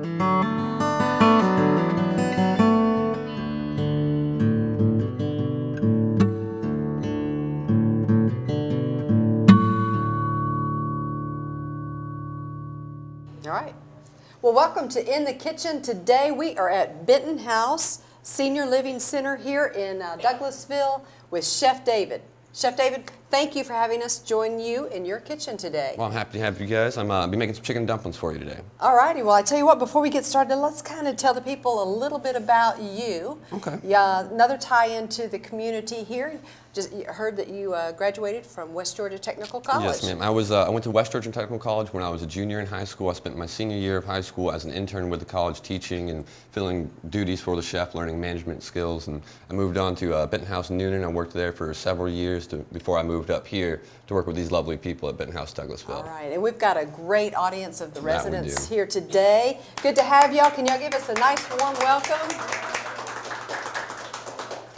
All right. Well, welcome to In the Kitchen. Today we are at Benton House Senior Living Center here in Douglasville with Chef David. Chef David, thank you for having us join you in your kitchen today. Well, I'm happy to have you guys. I'll be making some chicken dumplings for you today. All righty. Well, I tell you what, before we get started, let's kind of tell the people a little bit about you. Okay. Yeah, another tie-in to the community here. Just heard that you graduated from West Georgia Technical College. Yes, ma'am. I went to West Georgia Technical College when I was a junior in high school. I spent my senior year of high school as an intern with the college, teaching and filling duties for the chef, learning management skills. And I moved on to Benton House Noonan. I worked there for several years before I moved up here to work with these lovely people at Benton House Douglasville. All right, and we've got a great audience of the residents here today. Good to have y'all. Can y'all give us a nice warm welcome?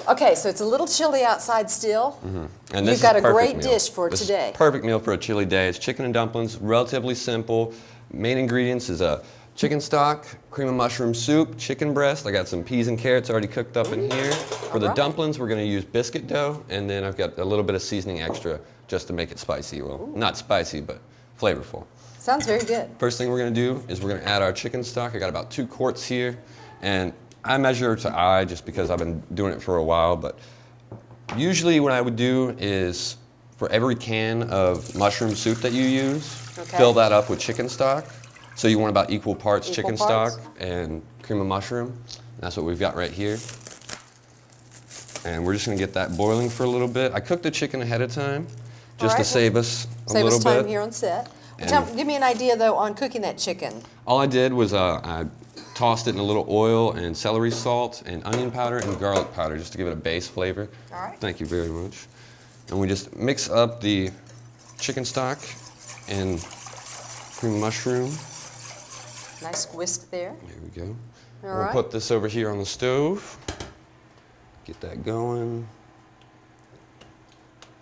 Okay, so it's a little chilly outside still. Mm-hmm. And you've got a great dish for today. Perfect meal for a chilly day. It's chicken and dumplings, relatively simple. Main ingredients is a chicken stock, cream of mushroom soup, chicken breast. I got some peas and carrots already cooked up in here. For the dumplings, we're going to use biscuit dough, and then I've got a little bit of seasoning extra just to make it spicy. Well, not spicy, but flavorful. Sounds very good. First thing we're going to do is we're going to add our chicken stock. I got about 2 quarts here, and I measure to eye just because I've been doing it for a while, but usually what I would do is for every can of mushroom soup that you use, fill that up with chicken stock. So you want about equal parts chicken stock and cream of mushroom. And that's what we've got right here. And we're just going to get that boiling for a little bit. I cooked the chicken ahead of time just to save us a little bit. Save us time here on set. Give me an idea, though, on cooking that chicken. All I did was I tossed it in a little oil and celery salt and onion powder and garlic powder just to give it a base flavor. All right. Thank you very much. And we just mix up the chicken stock and cream of mushroom. Nice whisk there. There we go. We'll put this over here on the stove. Get that going.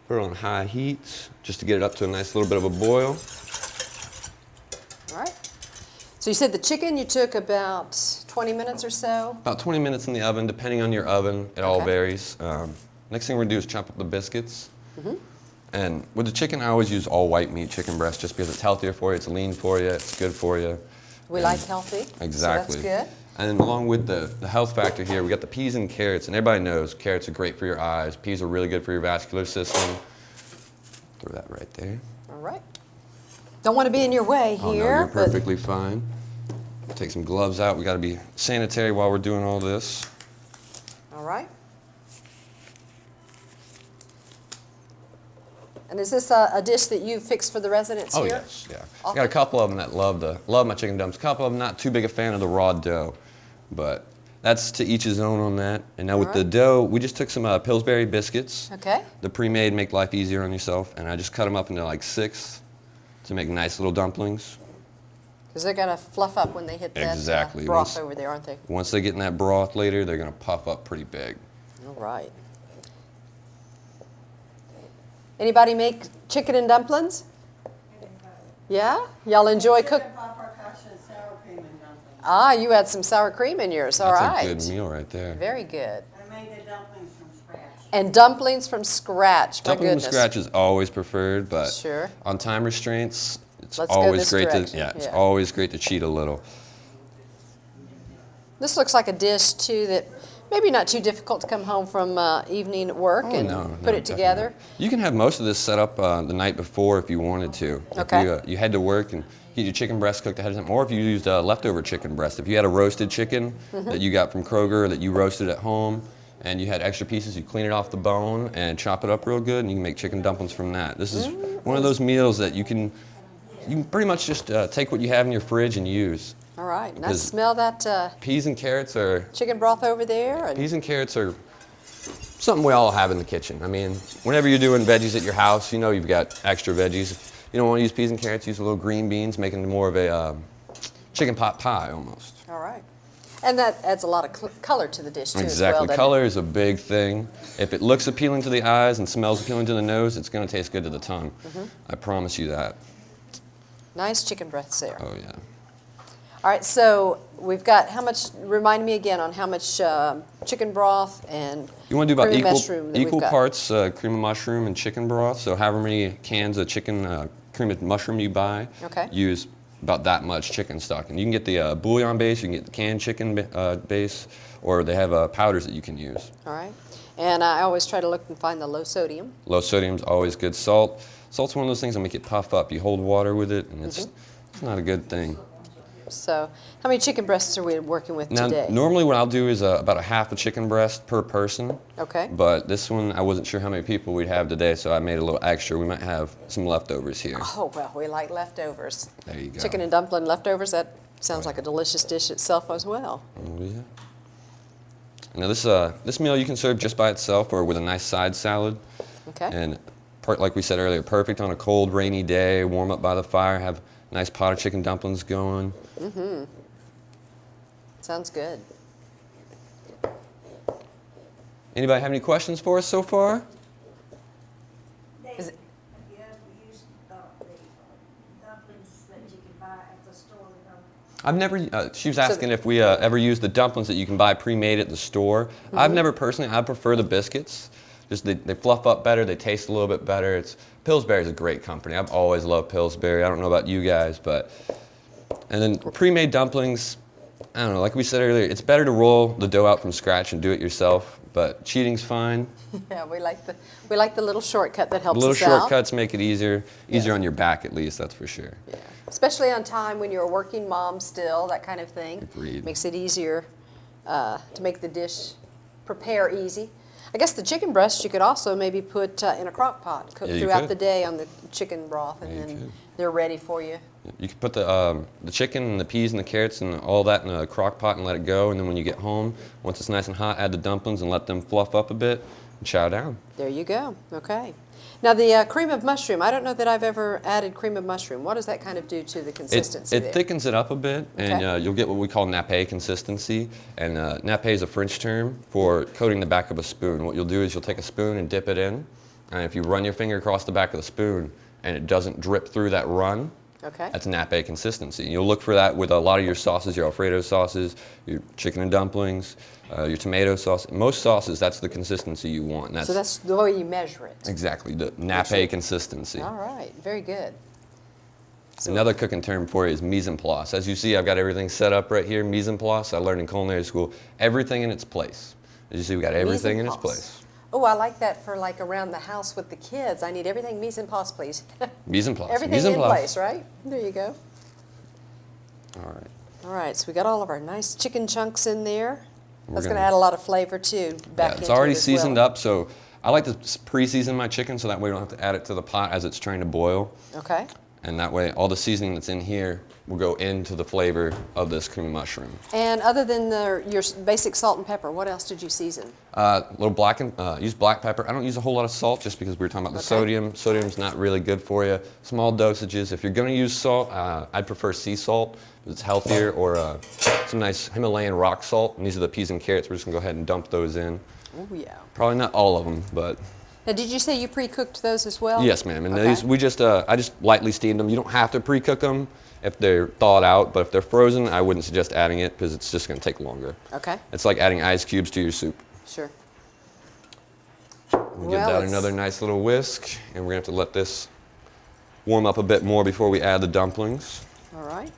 Put it on high heat just to get it up to a nice little bit of a boil. All right. So you said the chicken you took about 20 minutes or so? About 20 minutes in the oven, depending on your oven. It all varies. Next thing we're going to do is chop up the biscuits. And with the chicken, I always use all white meat chicken breast just because it's healthier for you, it's lean for you, it's good for you. We like healthy. Exactly. So that's good. And along with the health factor here, we got the peas and carrots. And everybody knows carrots are great for your eyes. Peas are really good for your vascular system. Throw that right there. All right. Don't want to be in your way here. Oh, no, you're perfectly fine. Take some gloves out. We got to be sanitary while we're doing all this. All right. And is this a dish that you fixed for the residents here? Oh, yes, yeah. I got a couple of them that love my chicken dumplings. A couple of them not too big a fan of the raw dough, but that's to each his own on that. And now with the dough, we just took some Pillsbury biscuits. Okay. The pre-made make life easier on yourself, and I just cut them up into like 6 to make nice little dumplings. Because they're going to fluff up when they hit that broth over there, aren't they? Once they get in that broth later, they're going to puff up pretty big. All right. Anybody make chicken and dumplings? Yeah? Y'all enjoy cooking? Ah, you had some sour cream in yours. All right. That's a good meal right there. Very good. I made the dumplings from scratch. And dumplings from scratch. My Dumplings goodness. from scratch is always preferred, but on time restraints, it's always great to it's always great to cheat a little. This looks like a dish too that maybe not too difficult to come home from evening at work and put it together. You can have most of this set up the night before if you wanted to. Okay. If you head to work and get your chicken breast cooked ahead of time, or if you used leftover chicken breast. If you had a roasted chicken that you got from Kroger that you roasted at home and you had extra pieces, you clean it off the bone and chop it up real good, and you can make chicken dumplings from that. This is one of those meals that you can pretty much just take what you have in your fridge and use. All right, and I smell that peas and carrots are chicken broth over there. Peas and carrots are something we all have in the kitchen. I mean, whenever you're doing veggies at your house, you know you've got extra veggies. If you don't want to use peas and carrots, use a little green beans, making it more of a chicken pot pie almost. All right. And that adds a lot of color to the dish too. Exactly. As well, color is a big thing. If it looks appealing to the eyes and smells appealing to the nose, it's going to taste good to the tongue. I promise you that. Nice chicken breasts there. Oh, yeah. All right, so we've got how much, remind me again on how much chicken broth and You want to do about cream of mushroom that we've equal got. parts cream of mushroom and chicken broth. So however many cans of chicken cream of mushroom you buy, Okay. use about that much chicken stock. And you can get the bouillon base, you can get the canned chicken base, or they have powders that you can use. All right. And I always try to look and find the low sodium. Low sodium's always good. Salt's one of those things that make it puff up. You hold water with it, and it's not a good thing. So how many chicken breasts are we working with Now, today? normally what I'll do is about a half a chicken breast per person. Okay. But this one, I wasn't sure how many people we'd have today, so I made a little extra. We might have some leftovers here. Oh, well, we like leftovers. There you go. Chicken and dumpling leftovers, that sounds like a delicious dish itself as well. Oh, yeah. Now this meal you can serve just by itself or with a nice side salad. Okay. And like we said earlier, perfect on a cold, rainy day, warm up by the fire, have a nice pot of chicken dumplings going. Sounds good. Anybody have any questions for us so far? Is it- Have you ever used the dumplings that you can buy at the store? I've never, she was asking if we ever use the dumplings that you can buy pre-made at the store. I've never personally, I prefer the biscuits. Just they fluff up better, they taste a little bit better. Pillsbury's a great company. I've always loved Pillsbury. I don't know about you guys, but, and then pre-made dumplings, I don't know, like we said earlier, it's better to roll the dough out from scratch and do it yourself, but cheating's fine. Yeah, we like the little shortcut that helps The little us out. shortcuts make it easier Yes. on your back at least, that's for sure. Yeah. Especially on time when you're a working mom still, that kind of thing. Agreed. Makes it easier to make the dish prepare easy. I guess the chicken breast you could also maybe put in a crock pot, cook Yeah, you throughout could. the day on the chicken broth, and Yeah, you then could. they're ready for you. You can put the chicken and the peas and the carrots and all that in a crock pot and let it go, and then when you get home, once it's nice and hot, add the dumplings and let them fluff up a bit and chow down. There you go. Okay. Now the cream of mushroom, I don't know that I've ever added cream of mushroom. What does that kind of do to the consistency It there? thickens it up a bit, and Okay. you'll get what we call nappe consistency. And nappe is a French term for coating the back of a spoon. What you'll do is you'll take a spoon and dip it in, and if you run your finger across the back of the spoon and it doesn't drip through that run, Okay. that's nappe consistency. And you'll look for that with a lot of your sauces, your Alfredo sauces, your chicken and dumplings, your tomato sauce. Most sauces, that's the consistency you want. And So that's the way you measure it. exactly the nappe consistency. All right. Very good. So- Another cooking term for you is mise en place. As you see, I've got everything set up right here. Mise en place, I learned in culinary school. Everything in its place. As you see, we got everything in its place. Oh, I like that for like around the house with the kids. I need everything mise en place, please. Mise en place. Everything mise en in place, right? There you go. All right. All right, so we got all of our nice chicken chunks in there. We're That's going to gonna- add a lot of flavor too. Back Yeah, it's into already it as seasoned well. up, so I like to pre-season my chicken so that way we don't have to add it to the pot as it's trying to boil. Okay. And that way all the seasoning that's in here will go into the flavor of this cream of mushroom. And other than your basic salt and pepper, what else did you season? Little use black pepper. I don't use a whole lot of salt just because we were talking about the Okay. sodium. Sodium's not really good for you. Small dosages. If you're going to use salt, I'd prefer sea salt. It's healthier, or some nice Himalayan rock salt. And these are the peas and carrots. We're just going to go ahead and dump those in. Oh, yeah. Probably not all of them, but Now, did you say you pre-cooked those as well? yes, ma'am. And Okay. these I just lightly steamed them. You don't have to pre-cook them if they're thawed out, but if they're frozen, I wouldn't suggest adding it because it's just going to take longer. Okay, It's like adding ice cubes to your soup. sure. We'll give that another nice little whisk, and we're going to have to let this warm up a bit more before we add the dumplings. All right.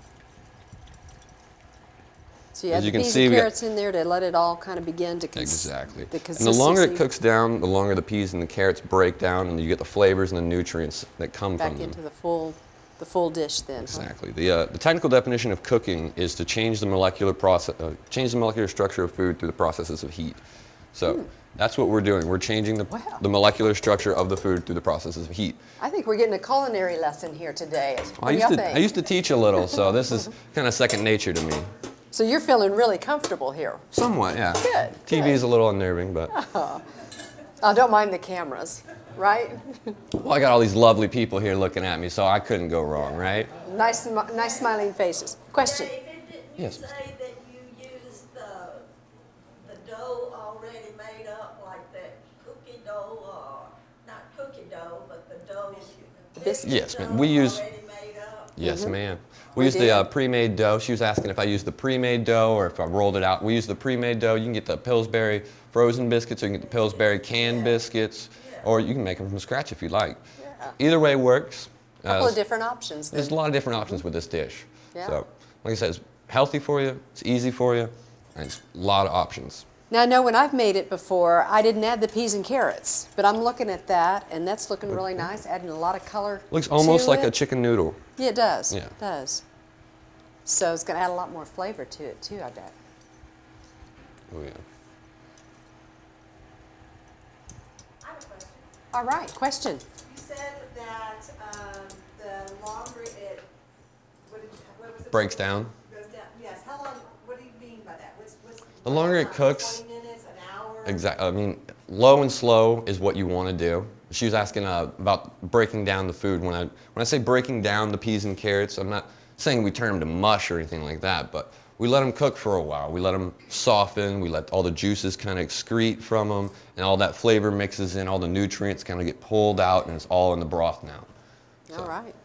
So you add As the you can peas see, and we got- carrots in there to let it all kind of begin to Exactly. the And the longer it consistency cooks down, the longer the peas and the carrots break down, and you get the flavors and the nutrients that come back from them. into the full dish then. huh? Exactly. The technical definition of cooking is to change the molecular structure of food through the processes of heat. So that's what we're doing. We're changing Wow. the molecular structure of the food through the processes of heat. I think we're getting a culinary lesson here today. What I do y'all used, to, think? I used to teach a little, so this is kind of second nature to me. So you're feeling really comfortable here. Somewhat, yeah. Good, TV is a little unnerving, but Don't mind the cameras, right? well, I got all these lovely people here looking at me, so I couldn't go wrong, right? Nice smiling faces. Question. David, didn't you Yes. say that you used the dough already made up, like that cookie dough, or not cookie dough, but the dough? The biscuit. Yes, dough ma'am. We use- already made up? Yes, ma'am. We used the pre-made dough. She was asking if I used the pre-made dough or if I rolled it out. We use the pre-made dough. You can get the Pillsbury frozen biscuits, or you can get the Pillsbury canned biscuits, or you can make them from scratch if you like. Yeah. Either way works. A couple of different options then. There's a lot of different options with this dish. Yeah. So, like I said, it's healthy for you, it's easy for you, and it's a lot of options. Now I know when I've made it before, I didn't add the peas and carrots, but I'm looking at that, and that's looking really nice, adding a lot of color. Looks almost to like it. a chicken noodle. Yeah, it does. Yeah. It does. So it's going to add a lot more flavor to it too, I bet. Oh yeah. I have a question. All right, question. You said that the longer it, what was it? Breaks down. Goes down, yes. How long, what do you mean by that? What's The longer it cooks, 20 minutes, an hour? exactly. I mean, low and slow is what you want to do. She was asking about breaking down the food. When I say breaking down the peas and carrots, I'm not saying we turn them to mush or anything like that, but we let them cook for a while. We let them soften. We let all the juices kind of excrete from them, and all that flavor mixes in. All the nutrients kind of get pulled out, and it's all in the broth now. So, All right.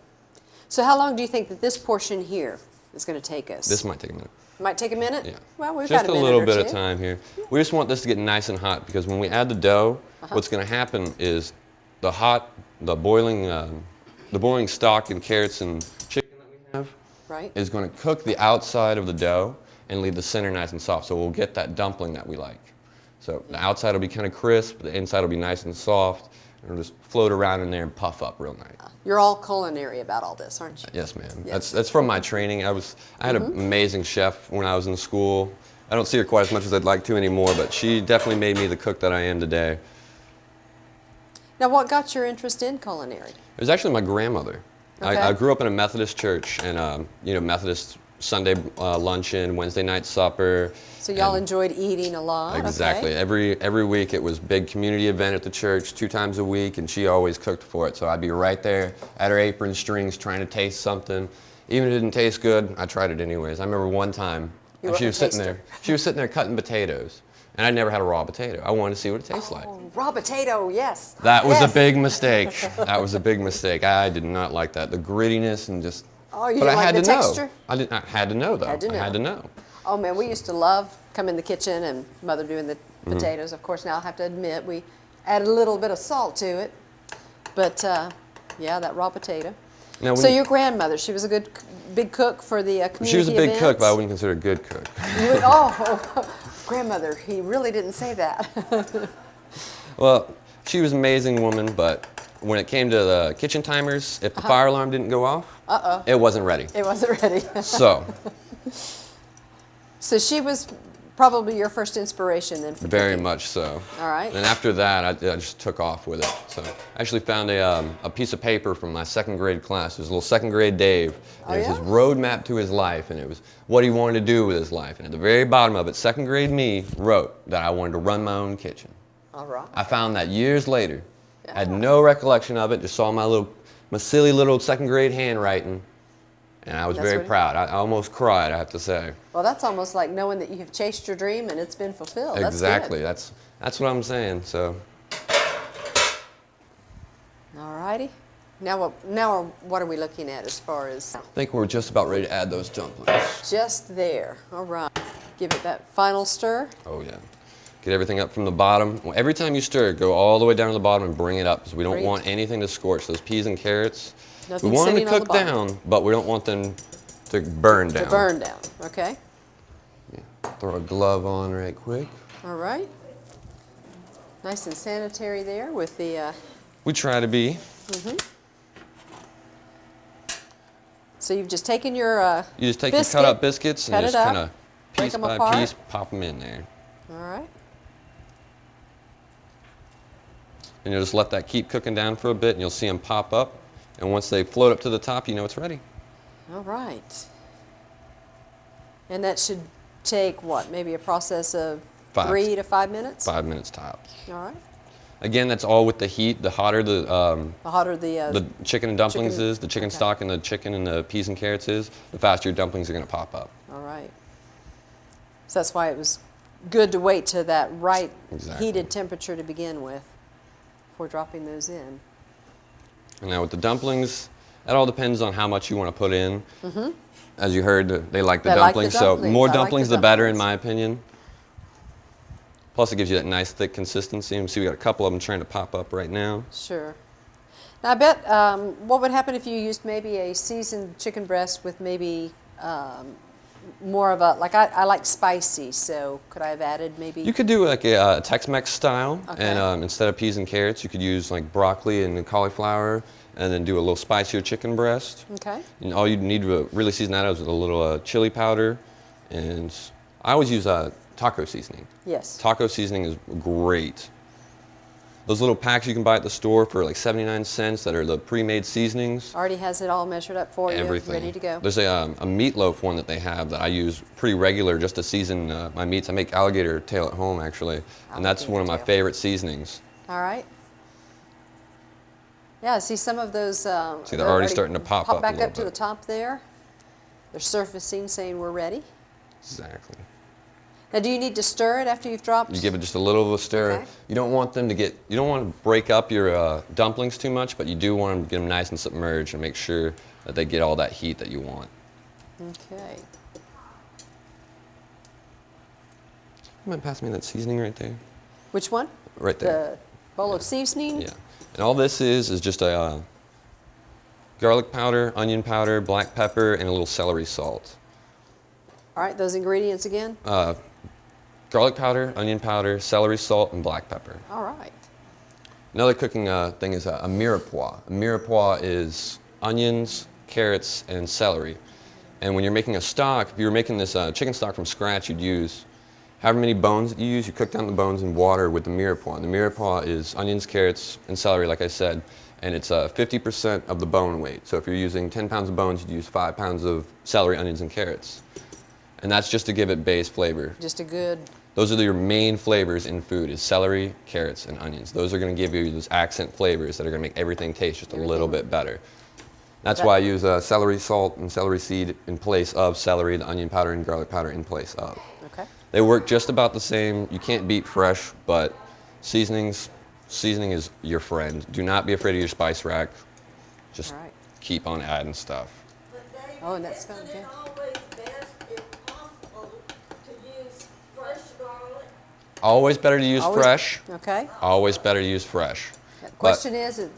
So how long do you think that this portion here is going to take us? this might take a minute. Might take a minute? Yeah. Well, we've Just got a a minute little or bit two. of time here. We just want this to get nice and hot, because when we add the dough, what's going to happen is the boiling stock and carrots and chicken that we have Right. is going to cook the outside of the dough and leave the center nice and soft. So we'll get that dumpling that we like. So the outside will be kind of crisp, the inside will be nice and soft, and it'll just float around in there and puff up real nice. You're all culinary about all this, aren't you? Yes, ma'am. Yes. That's from my training. I had an amazing chef when I was in school. I don't see her quite as much as I'd like to anymore, but she definitely made me the cook that I am today. Now, what got your interest in culinary? It was actually my grandmother. Okay. I grew up in a Methodist church, and Methodist Sunday luncheon, Wednesday night supper. So y'all and- enjoyed eating a lot? Exactly. Okay. Every week it was big community event at the church, 2 times a week, and she always cooked for it. So I'd be right there at her apron strings trying to taste something. Even if it didn't taste good, I tried it anyways. I remember one time You were she a was sitting taster. there. She was sitting there cutting potatoes, and I'd never had a raw potato. I wanted to see what it tastes like. Oh, raw potato, yes. That was Yes. a big mistake. That was a big mistake. I did not like that. The grittiness and just. Oh, you but didn't I had like to the know. texture? I had to know though. Had to I had know. to know. Oh man, we used to love come in the kitchen and mother doing the Mm-hmm. potatoes. Of course, now I have to admit we added a little bit of salt to it, but yeah, that raw potato. Now, So when- your grandmother, she was a good big cook for the community She was a big events? cook, but I wouldn't consider her a good cook. You would, oh, grandmother, he really didn't say that. Well, she was an amazing woman, but when it came to the kitchen timers, if the fire alarm didn't go off, it wasn't ready. It wasn't ready. So, So she was probably your first inspiration then for very cooking. much so. All right. And after that, I just took off with it. So, I actually found a piece of paper from my 2nd grade class. It was a little 2nd grade Dave. And Oh, it was yeah? his roadmap to his life, and it was what he wanted to do with his life. And at the very bottom of it, 2nd grade me wrote that I wanted to run my own kitchen. All right. I found that years later. I had no recollection of it, just saw my silly little 2nd grade handwriting, and I was That's very what- proud. I almost cried, I have to say. Well, that's almost like knowing that you have chased your dream and it's been fulfilled. That's Exactly. good. That's what I'm saying. So, All righty. Now what are we looking at as far as I think we're just about ready to add those dumplings. just there? All right. Give it that final stir. Oh yeah. Get everything up from the bottom. Well, every time you stir, go all the way down to the bottom and bring it up, because we don't Bring it. want anything to scorch. Those peas and carrots, Nothing we want them sitting to on the cook bottom. down, but we don't want them to burn down. To burn down. Okay. Throw a glove on right quick. All right. Nice and sanitary there with the. We try to be. So you've just taken your. You just take biscuit, your cut up biscuits and cut just it up, kind of break piece them by apart. piece pop them in there. All right. And you'll just let that keep cooking down for a bit, and you'll see them pop up. And once they float up to the top, you know it's ready. All right. And that should take what? Maybe a process of 3 to 5 minutes? 5 minutes tops. All right. Again, that's all with the heat. The hotter the The hotter the chicken and dumplings chicken- is, the chicken okay. stock and the chicken and the peas and carrots is, the faster your dumplings are going to pop up. all right. So that's why it was good to wait to that right Exactly. heated temperature to begin with before dropping those in. And now with the dumplings, That all depends on how much you want to put in. As you heard, they like the They like the dumplings, so dumplings. more I like the dumplings, the better, in dumplings. my opinion. Plus, it gives you that nice thick consistency. You see, we got a couple of them trying to pop up right now. Sure. Now, I bet what would happen if you used maybe a seasoned chicken breast with maybe more of a, like I like spicy, so could I have added maybe? You could do like a Tex-Mex style, Okay. and instead of peas and carrots, you could use like broccoli and cauliflower, and then do a little spicier chicken breast. Okay. And all you need to really season that is with a little chili powder, and I always use taco seasoning. Yes. Taco seasoning is great. Those little packs you can buy at the store for like 79 cents that are the pre-made seasonings. Already has it all measured up for you, Everything. ready to go. There's a meatloaf one that they have that I use pretty regular just to season my meats. I make alligator tail at home actually, and that's one of my Alligator tail. favorite seasonings. All right. Yeah, I see some of those. See, they're already starting to pop up a back little up to the bit. top there. They're surfacing, saying we're ready. Exactly. Now, do you need to stir it after you've dropped? You give it just a little of a stir. Okay. You don't want them to get, you don't want to break up your dumplings too much, but you do want them to get them nice and submerged and make sure that they get all that heat that you want. Okay. You mind passing me that seasoning right there? Which one? Right there. The bowl of seasoning? Yeah. And all this is just a garlic powder, onion powder, black pepper, and a little celery salt. All right, those ingredients again? Garlic powder, onion powder, celery salt, and black pepper. All right. Another cooking thing is a mirepoix. A mirepoix is onions, carrots, and celery. And when you're making a stock, if you were making this chicken stock from scratch, you'd use however many bones that you use, you cook down the bones in water with the mirepoix. And the mirepoix is onions, carrots, and celery, like I said, and it's 50% of the bone weight. So if you're using 10 pounds of bones, you'd use 5 pounds of celery, onions, and carrots. And that's just to give it base flavor. Just a good. Those are your main flavors in food, is celery, carrots, and onions. Those are going to give you those accent flavors that are going to make everything taste just a little bit better. That's why I use celery salt and celery seed in place of celery, the onion powder and garlic powder in place of. Okay. They work just about the same. You can't beat fresh, but seasoning is your friend. Do not be afraid of your spice rack. Just All right. keep on adding stuff. But David, Oh, and that smells isn't it good. always best, if possible, to use fresh garlic? Always better to use Always- fresh. Okay. Always better to use fresh. The question is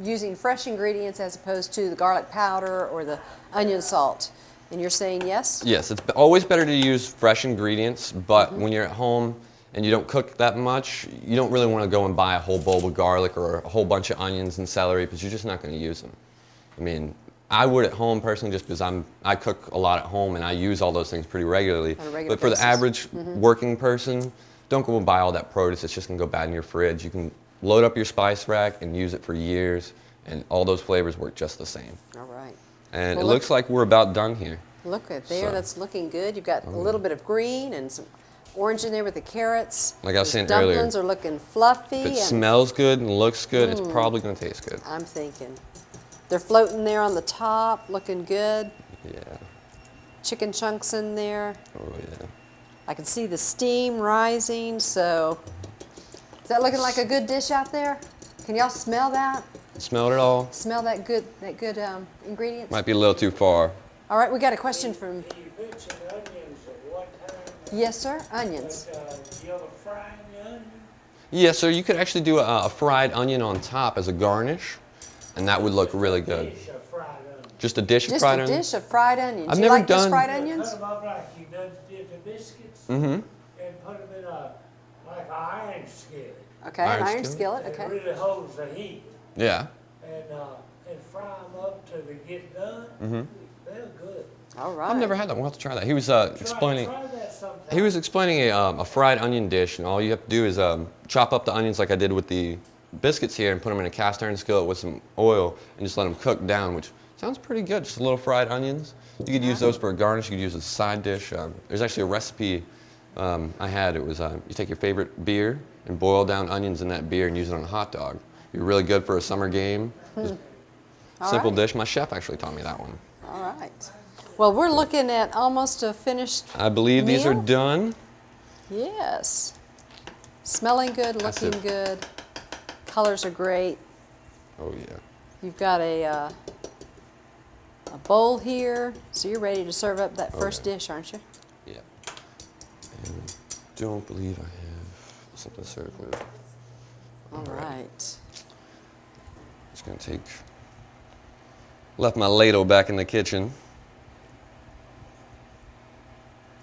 using fresh ingredients as opposed to the garlic powder or the onion salt. And you're saying yes? Yes, it's always better to use fresh ingredients, but when you're at home and you don't cook that much, you don't really want to go and buy a whole bulb of garlic or a whole bunch of onions and celery because you're just not going to use them. I mean, I would at home personally just because I cook a lot at home and I use all those things pretty regularly. On a regular But for the basis. average working person, don't go and buy all that produce. It's just going to go bad in your fridge. You can load up your spice rack and use it for years, and all those flavors work just the same. All right. And Well, it looks like we're about done here. Look at there, So- that's looking good. You've got a little bit of green and some orange in there with the carrots. Like I was Those saying earlier, dumplings are looking fluffy. If it and smells good and looks good, it's probably going to taste good. I'm thinking. They're floating there on the top, looking good. Yeah. Chicken chunks in there. Oh, yeah. I can see the steam rising, so is that looking like a good dish out there? Can y'all smell that? Smelled it all? Smell that good ingredients? Might be a little too far. All right, we got a question from, You mentioned onions at one time. yes sir, onions. Do you have a frying onion? Yeah, so you could actually do a fried onion on top as a garnish, and that would look really good. Dish of fried onion. Just a dish of Just fried a onion? dish of fried onions. I've you never like these done- fried Cut onions? them up like you did the biscuits. Mm-hmm. And put them in like an iron skillet. Okay, an Iron iron skillet? skillet, It okay. really holds the heat. Yeah. And fry them up till they get done. Mm-hmm. They're good. All right. I've never had that. We'll have to try that. He was explaining. Try that sometime. He was explaining a fried onion dish, and all you have to do is chop up the onions like I did with the biscuits here and put them in a cast iron skillet with some oil and just let them cook down, which sounds pretty good. Just a little fried onions. You could use those for a garnish. You could use as a side dish. There's actually a recipe I had. It was you take your favorite beer and boil down onions in that beer and use it on a hot dog. You're really good for a summer game. Just All simple right. dish. My chef actually taught me that one. All right. Well, we're looking at almost a finished I believe these are meal? done. Yes. Smelling good, That's looking it. good. Colors are great. Oh yeah. You've got a a bowl here. So you're ready to serve up that first dish, aren't you? Yeah. And don't believe I have something to serve with. All right. Just gonna take, left my ladle back in the kitchen.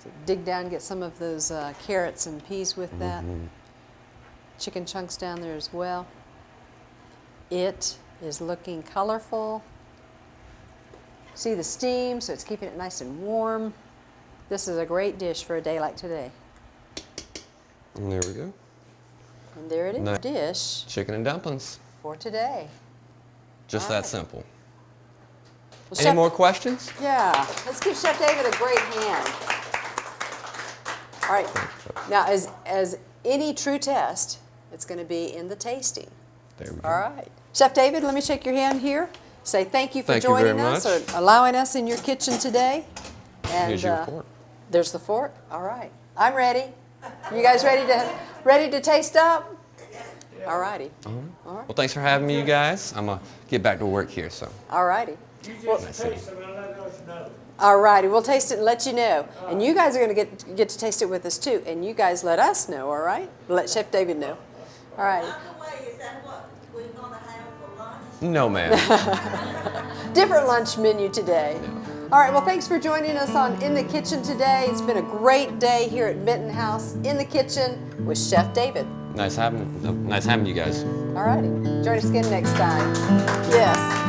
So dig down, get some of those carrots and peas with that. Chicken chunks down there as well. It is looking colorful. See the steam, so it's keeping it nice and warm. This is a great dish for a day like today. And there we go. And there it is, Nice. dish Chicken and dumplings. for today. Just All that right. simple. Well, Any Chef- more questions? Yeah, let's give Chef David a great hand. All right, now as any true test, it's going to be in the tasting. There we go. All right. Chef David, let me shake your hand here. Say thank you for Thank you very joining us much. or allowing us in your kitchen today. And Here's your fork. there's the fork. All right. I'm ready. You guys ready to taste up? All righty. All right. Well, thanks for having me, you guys. I'm gonna get back to work here. So. All righty. You just taste them and let us know. All righty. We'll taste it and let you know. And you guys are going to get to taste it with us too. And you guys let us know. All right. Let Chef David know. All right. By the way, is that what we're gonna have for lunch? No, ma'am. Different lunch menu today. All right, well, thanks for joining us on In the Kitchen today. It's been a great day here at Benton House in the kitchen with Chef David. Nice having you guys. All righty, join us again next time. Yes.